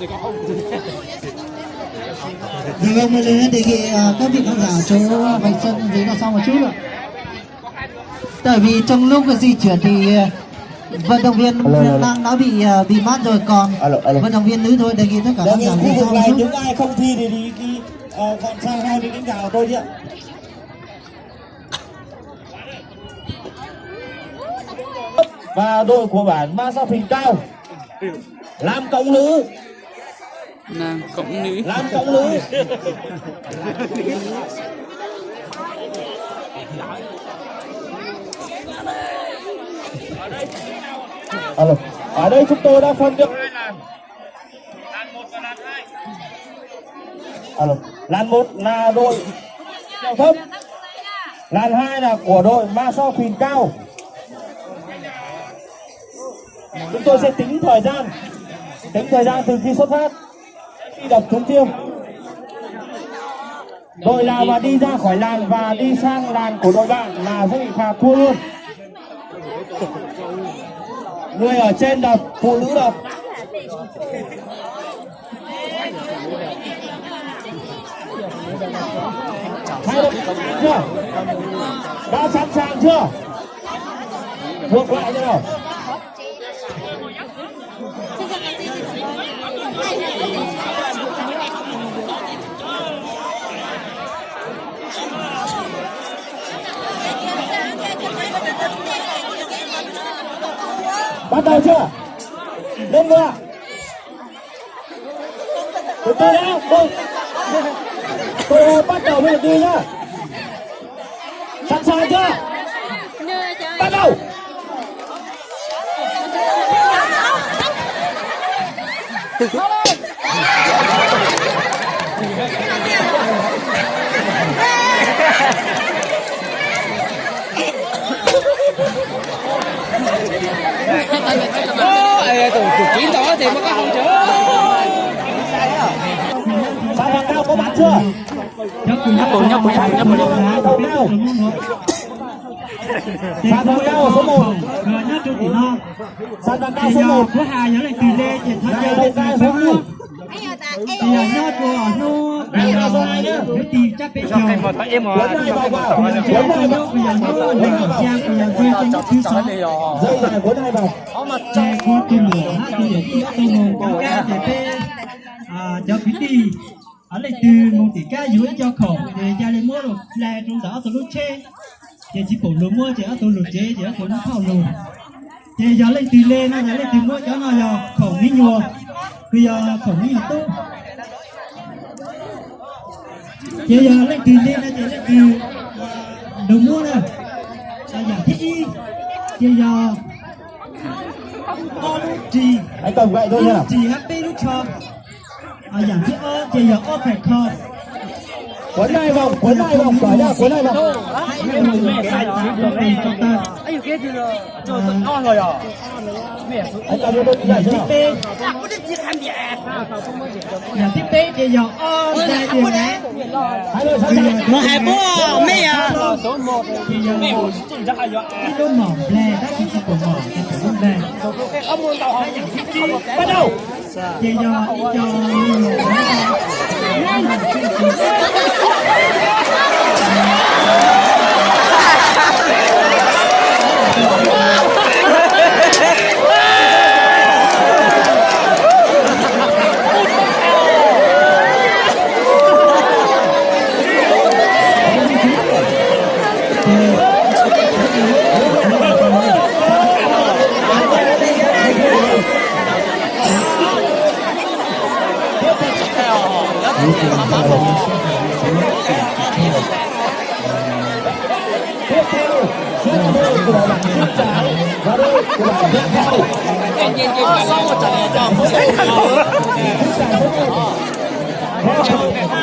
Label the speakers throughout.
Speaker 1: Dạ vâng, một lần nữa đề nghị các vị khán giả chỗ vạch sân dưới là sau một chút ạ. Tại vì trong lúc di chuyển thì vận động viên nam đã bị mát rồi, còn vận động viên nữ thôi, đề nghị tất cả khán giả
Speaker 2: khu vực
Speaker 1: sau một
Speaker 2: này
Speaker 1: chút.
Speaker 2: những ai không thi thì đi dọn sang hai bên cánh gào tôi đi ạ. Và đội của bản Ma Sa Phìn Cao làm cộng nữ.
Speaker 3: Nam cộng nữ.
Speaker 2: Làm cộng nữ. Ở đây chúng tôi đã phân được hai làn. Làn 1 và làn 2. Làn 1 là đội Kèo Thấp. Làn 2 là của đội Ma Sa Phìn Cao. Chúng tôi sẽ tính thời gian từ khi xuất phát, khi đập trúng chiêu. Đội nào mà đi ra khỏi làn và đi sang làn của đội bạn là sẽ bị phạt thua luôn. Người ở trên đập, phụ nữ đập. Hai đội chưa? Đã sẵn sàng chưa? Ngược lại thế nào? Bắt đầu chưa? Lên ngựa. Từ từ đã. Tôi bắt đầu mới được đi nhá. Sẵn sàng chưa? Bắt đầu.
Speaker 3: Tụi chiến đó thì mới có không chữa.
Speaker 2: Sa Phìn Cao có bạn chưa?
Speaker 3: Nhấp
Speaker 2: Sa Phìn Cao số 1. Sa Phìn Cao số 1.
Speaker 1: Thứ hai nhớ là tỷ lệ triển khai giao
Speaker 2: Sa Phìn Cao số 2.
Speaker 1: thì nhớ của nó thì chắc phải chờ
Speaker 2: Cuốn này vào vào. Cuốn này vào. Dây dài cuốn này vào.
Speaker 1: Cho quý tỷ ở đây từ một tỷ ca dưới cho khẩu để gia lên mua rồi là trong đó tôi lúc chê thì chỉ cổ lúa mua chỉ ở tôi lúa chế chỉ ở tôi nó khẩu lúa thì giờ lên từ lên nó lên từ mua cho nó giờ khẩu ní nhùa bây giờ khẩu ní tốt thì giờ lên từ lên nó chỉ lên từ đầu mua nè giờ thiết y thì giờ trì
Speaker 2: Anh cầm gậy thôi nha.
Speaker 1: trì happy lúc cho giảm thiết ơ thì giờ ơ phải khờ
Speaker 2: Cuốn này vòng, cuốn này vòng, quả ra cuốn này vòng.
Speaker 3: Ấy cái gì rồi? Trời ơi, ngon rồi à?
Speaker 2: Anh cầm cho tôi gậy chưa?
Speaker 1: Giảm thiết bê thì giờ ơ ra tiền đấy
Speaker 3: Mà hai bố mấy à?
Speaker 1: số 1 thì giờ cái đôi mỏng lè đó thì có mỏng thì phải đôi lè
Speaker 2: Bắt đầu.
Speaker 1: thì giờ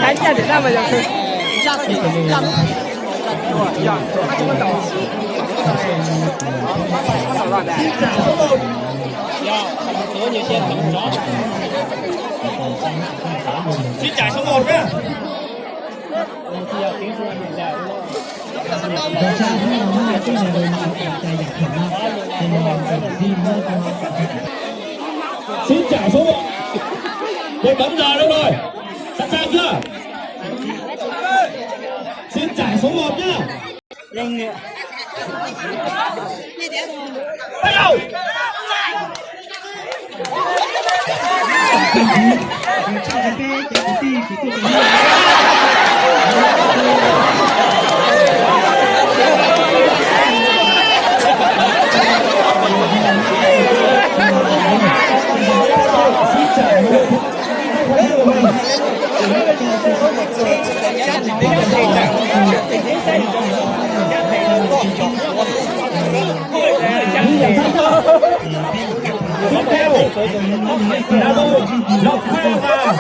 Speaker 3: đánh ra để ra mà giờ
Speaker 2: Xin trả số 1 nhá. Xin trả số 1. Một bấm giờ đúng rồi. Sẵn sàng chưa? Xin giải số 1 nhá.
Speaker 3: Nhanh nữa.
Speaker 2: Bắt đầu. Tiếp theo là đội Lộc Khê và